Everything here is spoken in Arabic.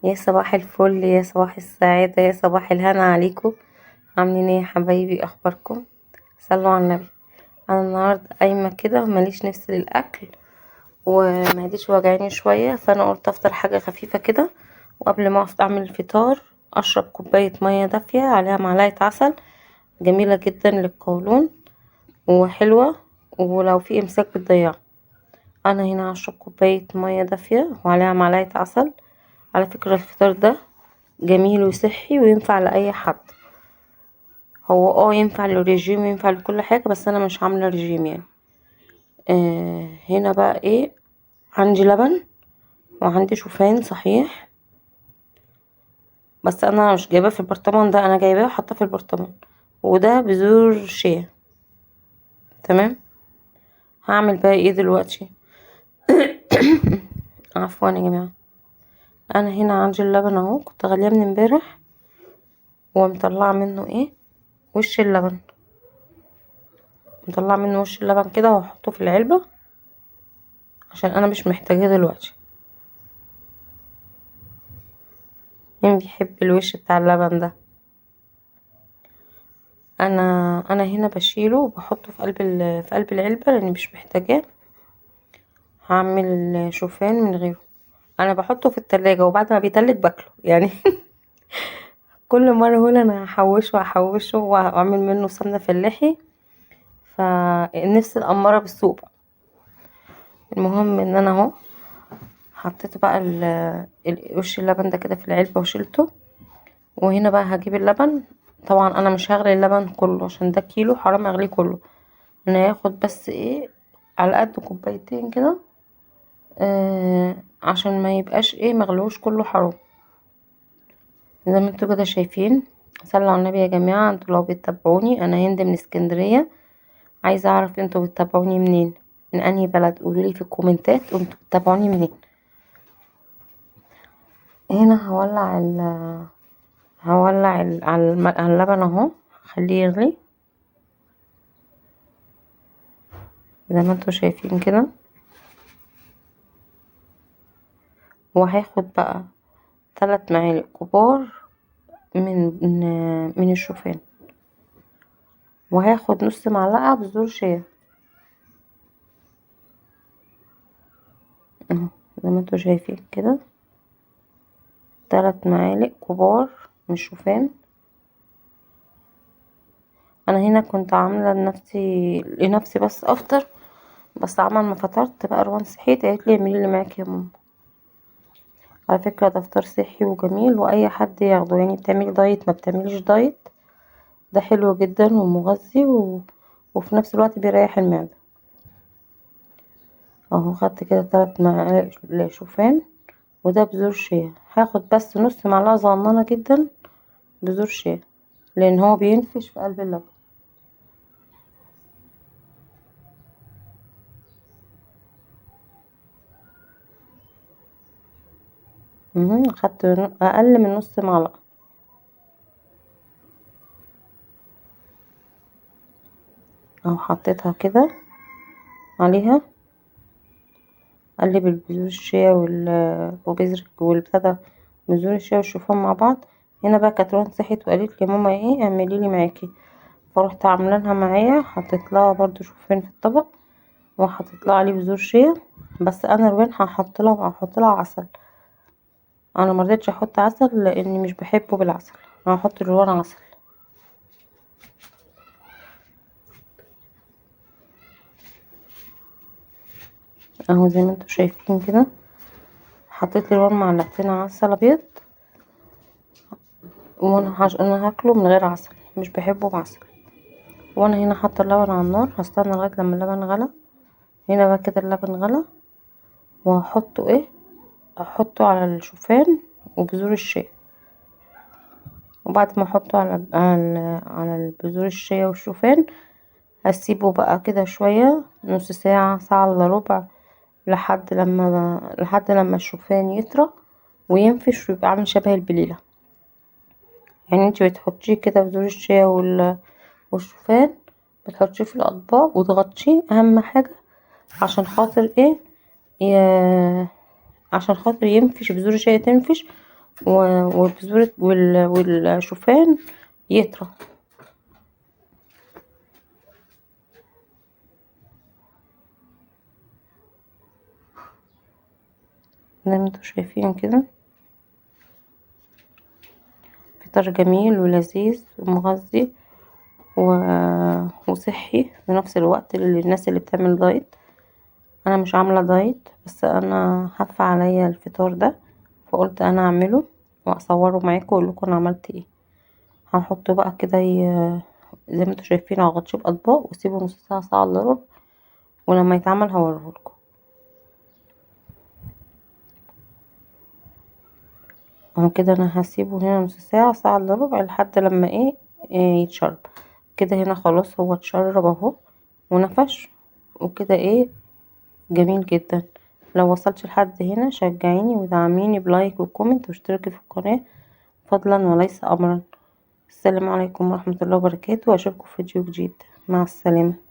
يا صباح الفل، يا صباح السعادة، يا صباح الهنا عليكم. عاملين ايه يا حبايبي؟ اخباركم؟ صلوا على النبي. انا النهارده قايمه كده ماليش نفس للاكل، ومعدتي وجعاني شويه، فانا قلت افطر حاجه خفيفه كده. وقبل ما اعمل الفطار اشرب كوبايه ميه دافيه عليها معلقه عسل، جميله جدا للقولون وحلوه، ولو في امساك بتضيعه. انا هنا هشرب كوبايه ميه دافيه وعليها معلقه عسل. على فكره الفطار ده جميل وصحي وينفع لأي حد. هو ينفع للرجيم وينفع لكل حاجة، بس انا مش عاملة رجيم يعني. هنا بقى ايه؟ عندي لبن وعندي شوفان صحيح، بس انا مش جايباه في البرطمان ده، انا جايباه وحاطاه في البرطمان. وده بذور شيا. تمام. هعمل بقى ايه دلوقتي؟ عفوا يا جماعة. انا هنا عندي اللبن اهو، كنت غالية من امبارح ومطلعة منه ايه؟ وش اللبن. مطلعة منه وش اللبن كده وهحطه في العلبة عشان انا مش محتاجاه دلوقتي. مين بيحب الوش بتاع اللبن ده؟ انا هنا بشيله وبحطه في قلب العلبه لاني مش محتاجاه. هعمل شوفان من غيره. انا بحطه في التلاجة وبعد ما بيتلج باكله يعني. كل مره اقول انا هحوشه واعمل منه سمنه فلاحي، فالنفس الاماره بالسوق بقى. المهم ان انا اهو حطيت بقى وش اللبن ده كده في العلبه وشيلته. وهنا بقى هجيب اللبن. طبعا انا مش هغلي اللبن كله عشان ده كيلو، حرام اغليه كله. انا هاخد بس ايه، على قد كوبايتين كده. عشان ما يبقاش ايه مغلوش كله حرام. زي ما انتوا كده شايفين. صلوا على النبي يا جماعة. انتوا لو بتتابعوني، انا هند من اسكندرية. عايزة اعرف انتوا بتتابعوني منين، من انهي بلد؟ قولولي في الكومنتات انتوا بتتابعوني منين. هنا هولع على اللبن اهو، خليه يغلي زي ما انتوا شايفين كده. وهاخد بقى 3 معالق كبار من الشوفان، وهاخد نص معلقة بذور شيا اهو، زي ما انتوا شايفين كده. 3 معالق كبار من الشوفان. انا هنا كنت عامله لنفسي بس افطر، بس عمل ما فطرت بقى روان صحيت قالت لي اعملي اللي معاكي يا ماما. على فكره ده فطار صحي وجميل واي حد ياخده، يعني بتعملي دايت ما بتعمليش دايت، ده حلو جدا ومغذي وفي نفس الوقت بيريح المعده. اهو خدت كده 3 معالق شوفان، وده بذور شيا. هاخد بس نص معلقه صغننه جدا بذور شيا لان هو بينفش في قلب اللبن. خدت اقل من نص معلقه اهو، حطيتها كده عليها. اقلب البذور الشيا وبذر والبتاع، بذور الشيا والشوفان مع بعض. هنا بقى كانت روان صحت وقالت لي ماما ايه اعملي لي معاكي، فروحت عامله لها معايا. حطيت لها برضو شوفان في الطبق وحطيت لها عليه بذور شيا. بس انا روان هحط لها عسل. انا مرضتش احط عسل لاني مش بحبه بالعسل. انا هحط روان عسل اهو زي ما انتوا شايفين كده. حطيت لروان معلقتين عسل ابيض، انا هاكله من غير عسل، مش بحبه بعسل. وانا هنا حاطه اللبن على النار، هستنى لغايه لما اللبن غلى. هنا بقى كده اللبن غلى، وهحطه ايه، احطه على الشوفان وبذور الشيا. وبعد ما احطه على البذور الشيا والشوفان، هسيبه بقى كده شويه، نص ساعه، ساعه الا ربع، لحد لما الشوفان يطرى وينفش ويبقى عامل شبه البليله. يعني انتي بتحطيه كده بذور الشيا والشوفان، بتحطيه في الاطباق وتغطيه اهم حاجه عشان خاطر ايه، ي... عشان خاطر ينفش بذور الشيا تنفش والبذور والشوفان يطرى. زي ما انتوا شايفين كده، فطار جميل ولذيذ ومغذي وصحي في نفس الوقت للناس اللي بتعمل دايت. انا مش عامله دايت، بس انا هف عليا الفطار ده، فقلت انا اعمله واصوره معاكم واقول لكم انا عملت ايه. هنحطه بقى كده زي ما انتوا شايفين اغطيه باطباق واسيبه نص ساعه، ساعه الا ربع، ولما يتعمل هوريهولكم. اهو كده انا هسيبه هنا نص ساعه، ساعه الا ربع، لحد لما إيه يتشرب. كده هنا خلاص هو اتشرب اهو ونفش، وكده جميل جدا. لو وصلتش لحد هنا شجعيني ودعميني بلايك وكومنت واشتركي في القناة فضلا وليس امرا. السلام عليكم ورحمة الله وبركاته، واشوفكم في فيديو جديد. مع السلامة.